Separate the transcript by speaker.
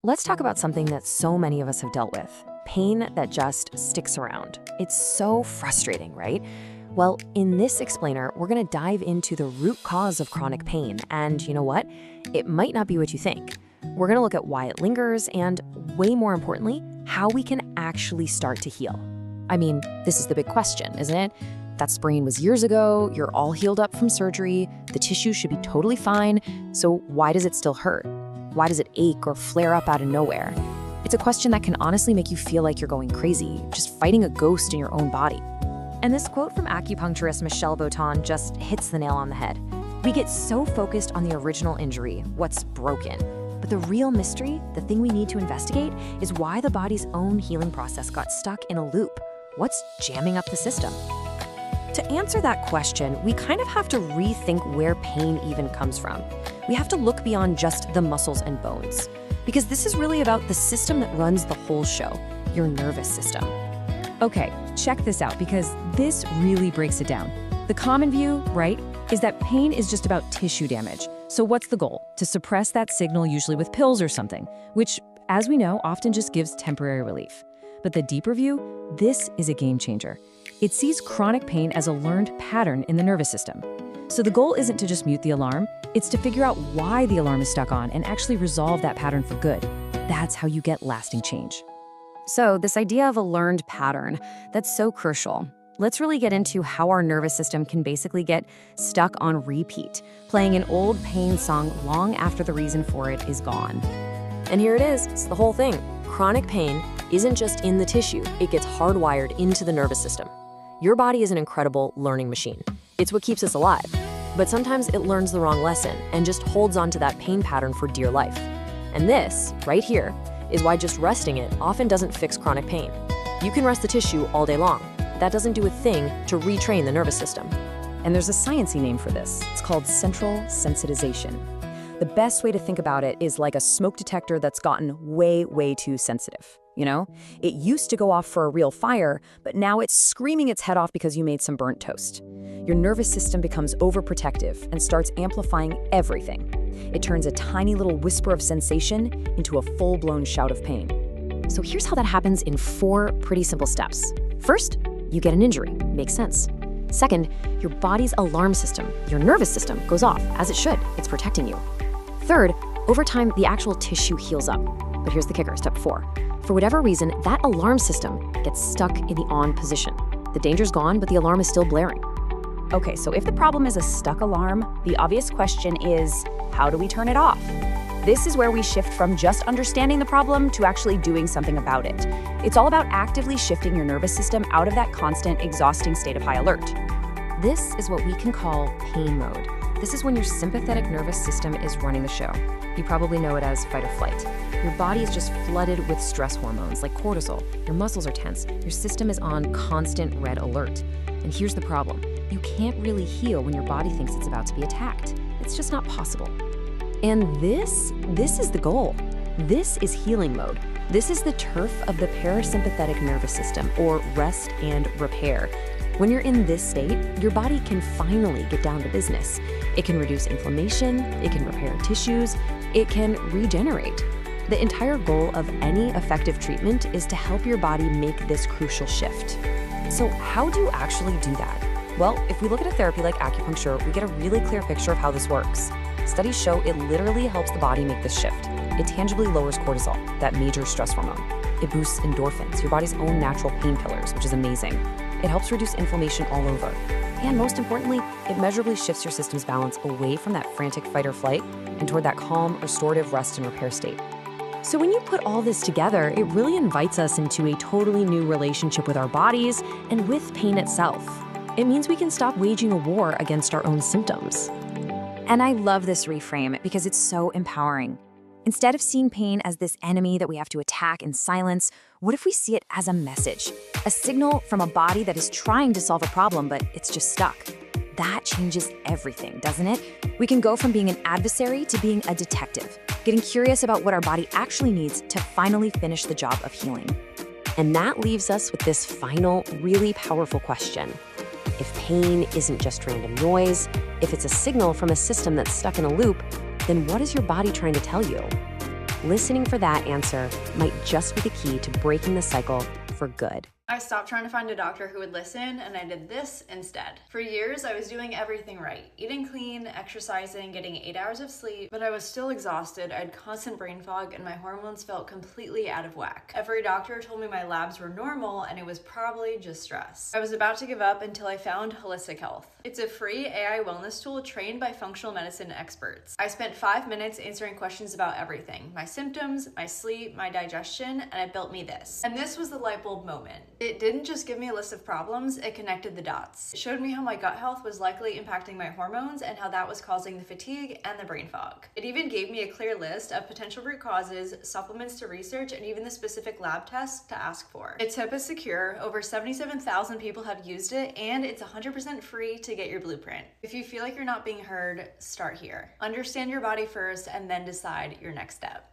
Speaker 1: Let's talk about something that so many of us have dealt with, pain that just sticks around. It's so frustrating, right? Well, in this explainer, we're going to dive into the root cause of chronic pain, and you know what? It might not be what you think. We're going to look at why it lingers and, way more importantly, how we can actually start to heal. I mean, this is the big question, isn't it? That sprain was years ago, you're all healed up from surgery, the tissue should be totally fine, so why does it still hurt? Why does it ache or flare up out of nowhere? It's a question that can honestly make you feel like you're going crazy, just fighting a ghost in your own body. And this quote from acupuncturist Bouton just hits the nail on the head. We get so focused on the original injury, what's broken. But the real mystery, the thing we need to investigate, is why the body's own healing process got stuck in a loop. What's jamming up the system? To answer that question, we kind of have to rethink where pain even comes from. We have to look beyond just the muscles and bones, because this is really about the system that runs the whole show, your nervous system.
Speaker 2: Okay, check this out, because this really breaks it down. The common view, right, is that pain is just about tissue damage. So what's the goal? To suppress that signal, usually with pills or something, which, as we know, often just gives temporary relief. But the deeper view, this is a game changer. It sees chronic pain as a learned pattern in the nervous system. So the goal isn't to just mute the alarm, it's to figure out why the alarm is stuck on and actually resolve that pattern for good. That's how you get lasting change.
Speaker 1: So this idea of a learned pattern, that's so crucial. Let's really get into how our nervous system can basically get stuck on repeat, playing an old pain song long after the reason for it is gone. And here it is, it's the whole thing. Chronic pain isn't just in the tissue, it gets hardwired into the nervous system. Your body is an incredible learning machine. It's what keeps us alive. But sometimes it learns the wrong lesson and just holds on to that pain pattern for dear life. And this, right here, is why just resting it often doesn't fix chronic pain. You can rest the tissue all day long. That doesn't do a thing to retrain the nervous system.
Speaker 2: And there's a sciencey name for this. It's called central sensitization. The best way to think about it is like a smoke detector that's gotten way too sensitive. You know, it used to go off for a real fire, but now it's screaming its head off because you made some burnt toast. Your nervous system becomes overprotective and starts amplifying everything. It turns a tiny little whisper of sensation into a full-blown shout of pain.
Speaker 1: So here's how that happens in 4 pretty simple steps. First, you get an injury. Makes sense. Second, your body's alarm system, your nervous system, goes off, as it should. It's protecting you. Third, over time, the actual tissue heals up. But here's the kicker, step 4. For whatever reason, that alarm system gets stuck in the on position. The danger's gone, but the alarm is still blaring.
Speaker 3: Okay, so if the problem is a stuck alarm, the obvious question is, how do we turn it off? This is where we shift from just understanding the problem to actually doing something about it. It's all about actively shifting your nervous system out of that constant, exhausting state of high alert.
Speaker 1: This is what we can call pain mode. This is when your sympathetic nervous system is running the show. You probably know it as fight or flight. Your body is just flooded with stress hormones like cortisol. Your muscles are tense. Your system is on constant red alert. And here's the problem. You can't really heal when your body thinks it's about to be attacked. It's just not possible. And this is the goal. This is healing mode. This is the turf of the parasympathetic nervous system, or rest and repair. When you're in this state, your body can finally get down to business. It can reduce inflammation, it can repair tissues, it can regenerate. The entire goal of any effective treatment is to help your body make this crucial shift. So how do you actually do that? Well, if we look at a therapy like acupuncture, we get a really clear picture of how this works. Studies show it literally helps the body make this shift. It tangibly lowers cortisol, that major stress hormone. It boosts endorphins, your body's own natural painkillers, which is amazing. It helps reduce inflammation all over. And most importantly, it measurably shifts your system's balance away from that frantic fight or flight and toward that calm, restorative rest and repair state. So when you put all this together, it really invites us into a totally new relationship with our bodies and with pain itself. It means we can stop waging a war against our own symptoms.
Speaker 3: And I love this reframe because it's so empowering. Instead of seeing pain as this enemy that we have to attack in silence, what if we see it as a message? A signal from a body that is trying to solve a problem, but it's just stuck. That changes everything, doesn't it? We can go from being an adversary to being a detective, getting curious about what our body actually needs to finally finish the job of healing.
Speaker 1: And that leaves us with this final, really powerful question. If pain isn't just random noise, if it's a signal from a system that's stuck in a loop, then what is your body trying to tell you?
Speaker 3: Listening for that answer might just be the key to breaking the cycle for good.
Speaker 4: I stopped trying to find a doctor who would listen, and I did this instead. For years, I was doing everything right. Eating clean, exercising, getting 8 hours of sleep, but I was still exhausted. I had constant brain fog, and my hormones felt completely out of whack. Every doctor told me my labs were normal, and it was probably just stress. I was about to give up until I found Holistic Health. It's a free AI wellness tool trained by functional medicine experts. I spent 5 minutes answering questions about everything: my symptoms, my sleep, my digestion, and it built me this. And this was the light bulb moment. It didn't just give me a list of problems, it connected the dots. It showed me how my gut health was likely impacting my hormones and how that was causing the fatigue and the brain fog. It even gave me a clear list of potential root causes, supplements to research, and even the specific lab tests to ask for. Its tip is secure. Over 77,000 people have used it, and it's 100% free to get your blueprint. If you feel like you're not being heard, start here. Understand your body first and then decide your next step.